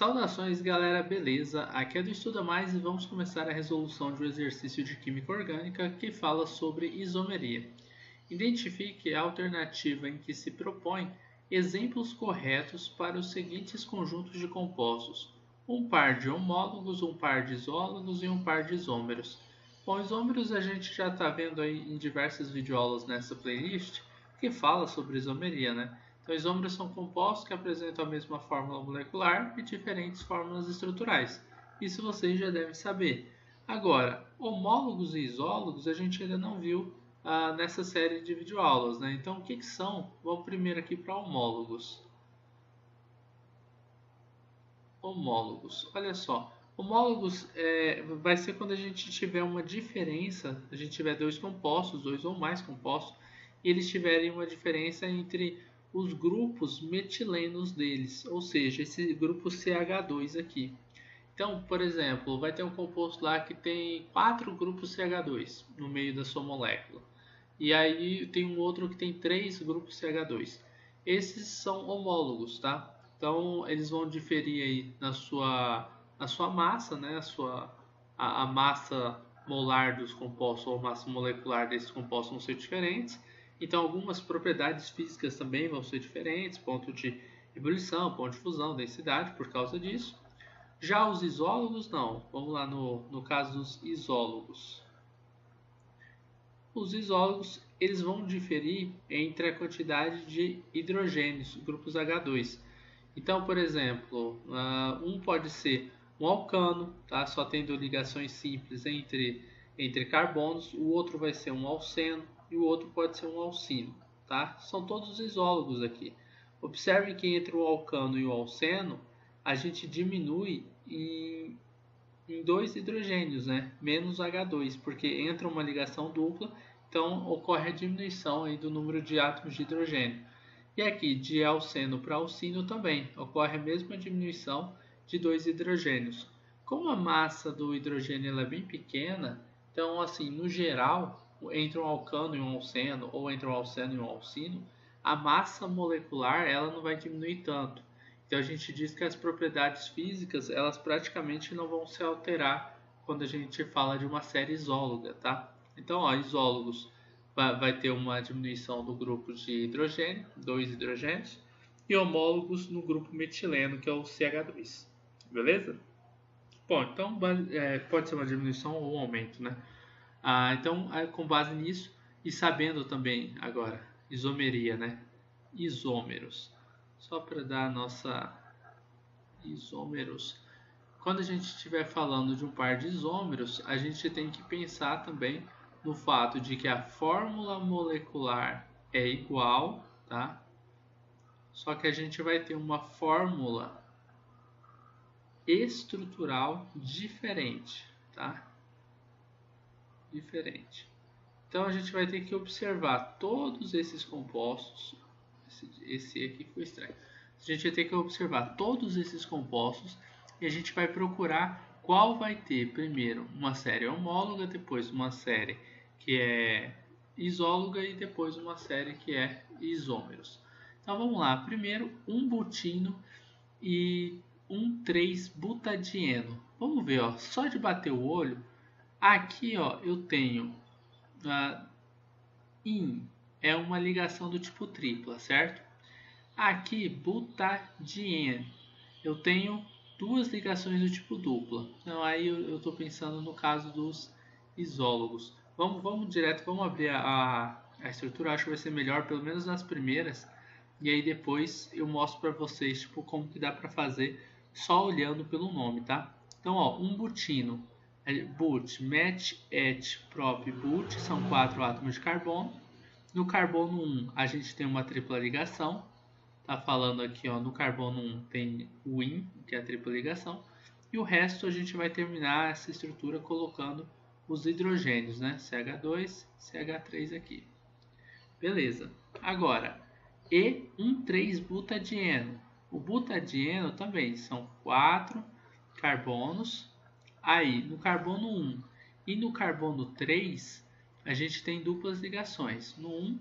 Saudações galera, beleza? Aqui é do Estuda Mais e vamos começar a resolução de um exercício de Química Orgânica que fala sobre isomeria. Identifique a alternativa em que se propõe exemplos corretos para os seguintes conjuntos de compostos: um par de homólogos, um par de isólogos e um par de isômeros. Bom, isômeros a gente já está vendo aí em diversas videoaulas nessa playlist que fala sobre isomeria, né? Então, isômeros são compostos que apresentam a mesma fórmula molecular e diferentes fórmulas estruturais. Isso vocês já devem saber. Agora, homólogos e isólogos a gente ainda não viu nessa série de videoaulas, né? Então, o que são? Vamos primeiro aqui para homólogos. Homólogos, olha só. Homólogos vai ser quando a gente tiver uma diferença, a gente tiver dois compostos, dois ou mais compostos, e eles tiverem uma diferença entre os grupos metilenos deles, ou seja, esse grupo CH2 aqui. Então, por exemplo, vai ter um composto lá que tem 4 grupos CH2 no meio da sua molécula. E aí tem um outro que tem 3 grupos CH2. Esses são homólogos, tá? Então, eles vão diferir aí na sua massa, né? A massa molar dos compostos ou massa molecular desses compostos vão ser diferentes. Então, algumas propriedades físicas também vão ser diferentes, ponto de ebulição, ponto de fusão, densidade, por causa disso. Já os isólogos, não. Vamos lá no caso dos isólogos. Os isólogos eles vão diferir entre a quantidade de hidrogênios, grupos H2. Então, por exemplo, um pode ser um alcano, tá? Só tendo ligações simples entre carbonos, o outro vai ser um alceno e o outro pode ser um alcino, tá? São todos isólogos aqui. Observe que entre o alcano e o alceno, a gente diminui em 2 hidrogênios, né? Menos H2, porque entra uma ligação dupla, então ocorre a diminuição aí do número de átomos de hidrogênio. E aqui, de alceno para alcino também, ocorre a mesma diminuição de 2 hidrogênios. Como a massa do hidrogênio é bem pequena, então, assim, no geral, entre um alcano e um alceno, ou entre um alceno e um alcino, a massa molecular ela não vai diminuir tanto. Então, a gente diz que as propriedades físicas, elas praticamente não vão se alterar quando a gente fala de uma série isóloga, tá? Então, ó, isólogos vai ter uma diminuição do grupo de hidrogênio, 2 hidrogênios, e homólogos no grupo metileno, que é o CH2. Beleza? Bom, então pode ser uma diminuição ou um aumento, né? Então, com base nisso, e sabendo também agora, isomeria, né? Isômeros. Só para dar a nossa isômeros. Quando a gente estiver falando de um par de isômeros, a gente tem que pensar também no fato de que a fórmula molecular é igual, tá? Só que a gente vai ter uma fórmula estrutural diferente, tá? Diferente. Então a gente vai ter que observar todos esses compostos. Esse aqui foi estranho. A gente vai ter que observar todos esses compostos e a gente vai procurar qual vai ter primeiro uma série homóloga, depois uma série que é isóloga e depois uma série que é isômeros. Então vamos lá, primeiro um butino e um 3-butadieno. Vamos ver, ó, só de bater o olho, aqui ó, eu tenho in é uma ligação do tipo tripla, certo? Aqui, butadieno, eu tenho duas ligações do tipo dupla. Então aí eu estou pensando no caso dos isólogos. Vamos direto, vamos abrir a estrutura, acho que vai ser melhor, pelo menos nas primeiras. E aí depois eu mostro para vocês tipo, como que dá para fazer só olhando pelo nome, tá? Então, ó, um butino, but, met, et, prop, but, são 4 átomos de carbono. No carbono 1 a gente tem uma tripla ligação. Tá falando aqui, ó, no carbono 1 tem o in, que é a tripla ligação. E o resto a gente vai terminar essa estrutura colocando os hidrogênios, né? CH2, CH3 aqui. Beleza. Agora, e um 3-butadieno. O butadieno também são 4 carbonos. Aí, no carbono 1 e no carbono 3, a gente tem duplas ligações. No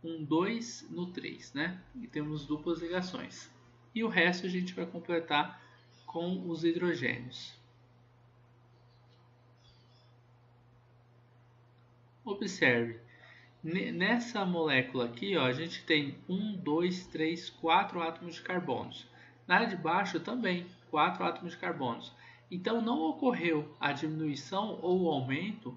1, 2 no 3, né? E temos duplas ligações. E o resto a gente vai completar com os hidrogênios. Observe, nessa molécula aqui, ó, a gente tem 1, 2, 3, 4 átomos de carbonos. Na área de baixo também, 4 átomos de carbonos. Então não ocorreu a diminuição ou o aumento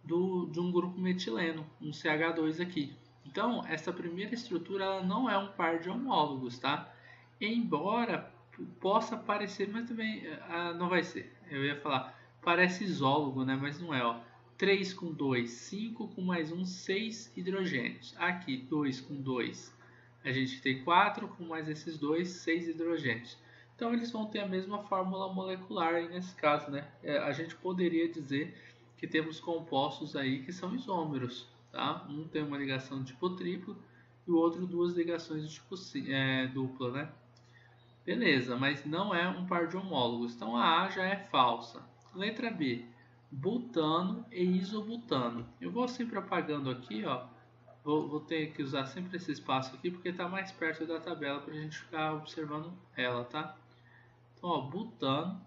de um grupo metileno, um CH2 aqui. Então essa primeira estrutura ela não é um par de homólogos, tá? Embora possa parecer, mas também não vai ser. Eu ia falar, parece isólogo, né? Mas não é, ó. 3 com 2, 5 com mais 1, 6 hidrogênios. Aqui, 2 com 2, a gente tem 4 com mais esses 2, 6 hidrogênios. Então, eles vão ter a mesma fórmula molecular aí nesse caso, né? A gente poderia dizer que temos compostos aí que são isômeros, tá? Um tem uma ligação do tipo triplo e o outro duas ligações do tipo dupla, né? Beleza, mas não é um par de homólogos. Então, a A já é falsa. Letra B. Butano e isobutano. Eu vou sempre apagando aqui, ó. Vou ter que usar sempre esse espaço aqui porque está mais perto da tabela para a gente ficar observando ela, tá? Então, ó, butano.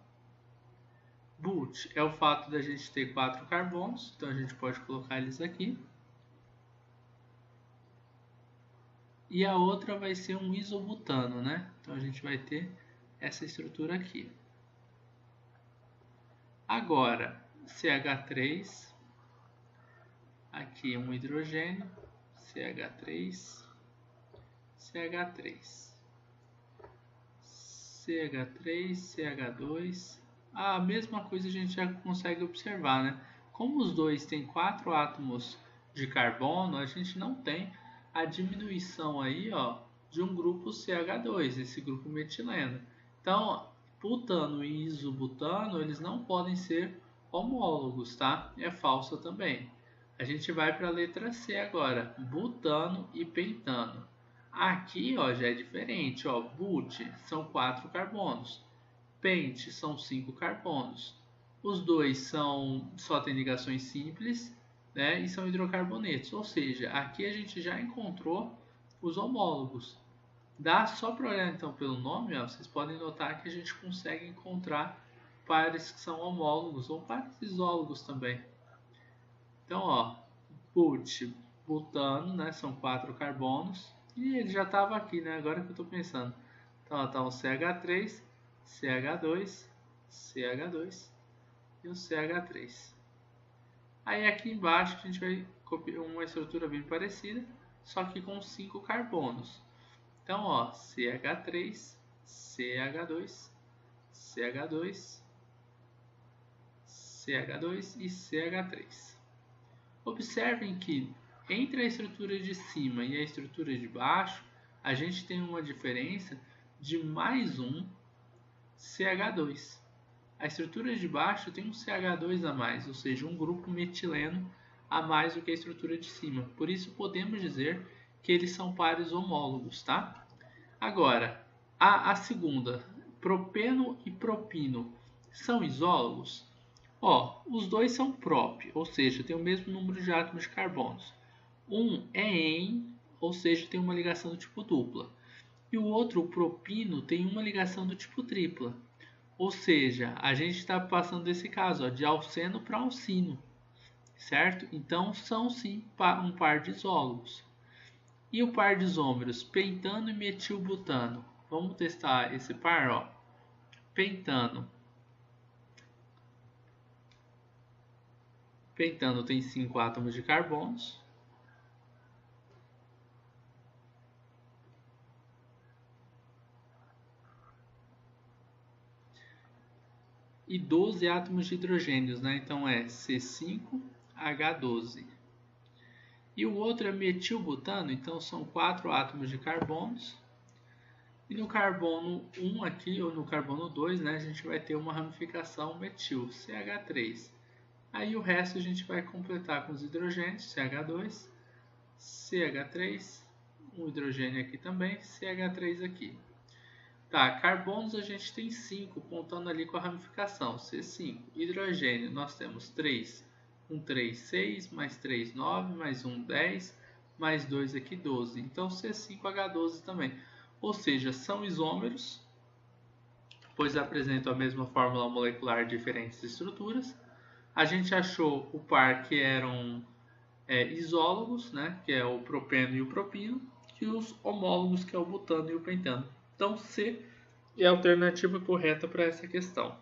But é o fato da gente ter 4 carbonos, então a gente pode colocar eles aqui. E a outra vai ser um isobutano, né? Então a gente vai ter essa estrutura aqui. Agora, CH3, aqui um hidrogênio, CH3, CH3, CH3, CH2. A mesma coisa a gente já consegue observar, né? Como os dois têm 4 átomos de carbono, a gente não tem a diminuição aí, ó, de um grupo CH2, esse grupo metileno. Então, butano e isobutano, eles não podem ser homólogos, tá? É falsa também. A gente vai para a letra C agora, butano e pentano. Aqui, ó, já é diferente, ó, but são 4 carbonos, pente são 5 carbonos. Os dois só têm ligações simples, né, e são hidrocarbonetos, ou seja, aqui a gente já encontrou os homólogos. Dá só para olhar então pelo nome, ó, vocês podem notar que a gente consegue encontrar pares que são homólogos ou pares isólogos também. Então, ó, butano, né, são 4 carbonos, e ele já estava aqui, né, agora que eu estou pensando. Então, ó, tá o CH3, CH2, CH2 e o CH3. Aí aqui embaixo a gente vai copiar uma estrutura bem parecida, só que com 5 carbonos. Então, ó, CH3, CH2, CH2, CH2 e CH3. Observem que entre a estrutura de cima e a estrutura de baixo, a gente tem uma diferença de mais um CH2. A estrutura de baixo tem um CH2 a mais, ou seja, um grupo metileno a mais do que a estrutura de cima. Por isso podemos dizer que eles são pares homólogos, tá? Agora, a segunda, propeno e propino, são isólogos? Ó, os dois são prop, ou seja, tem o mesmo número de átomos de carbonos. Um é en, ou seja, tem uma ligação do tipo dupla. E o outro, o propino, tem uma ligação do tipo tripla. Ou seja, a gente está passando desse caso, ó, de alceno para alcino, certo? Então, são sim um par de isólogos. E o par de isômeros, pentano e metilbutano. Vamos testar esse par, ó. Pentano. Pentano tem 5 átomos de carbonos. E 12 átomos de hidrogênios, né? Então é C5H12. E o outro é metilbutano, então são 4 átomos de carbonos. E no carbono 1 aqui, ou no carbono 2, né, a gente vai ter uma ramificação metil, CH3. Aí o resto a gente vai completar com os hidrogênios, CH2, CH3, um hidrogênio aqui também, CH3 aqui. Tá, carbonos a gente tem 5, contando ali com a ramificação, C5. Hidrogênio nós temos 3, com 3, 6, mais 3, 9, mais 1, 10, mais 2 aqui, 12. Então C5H12 também. Ou seja, são isômeros, pois apresentam a mesma fórmula molecular de diferentes estruturas. A gente achou o par que eram isólogos, né, que é o propeno e o propino, e os homólogos, que é o butano e o pentano. Então, C é a alternativa correta para essa questão.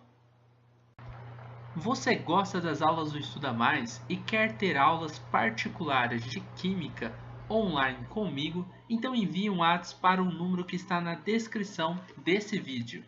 Você gosta das aulas do Estuda Mais e quer ter aulas particulares de Química online comigo? Então envie um WhatsApp para o número que está na descrição desse vídeo.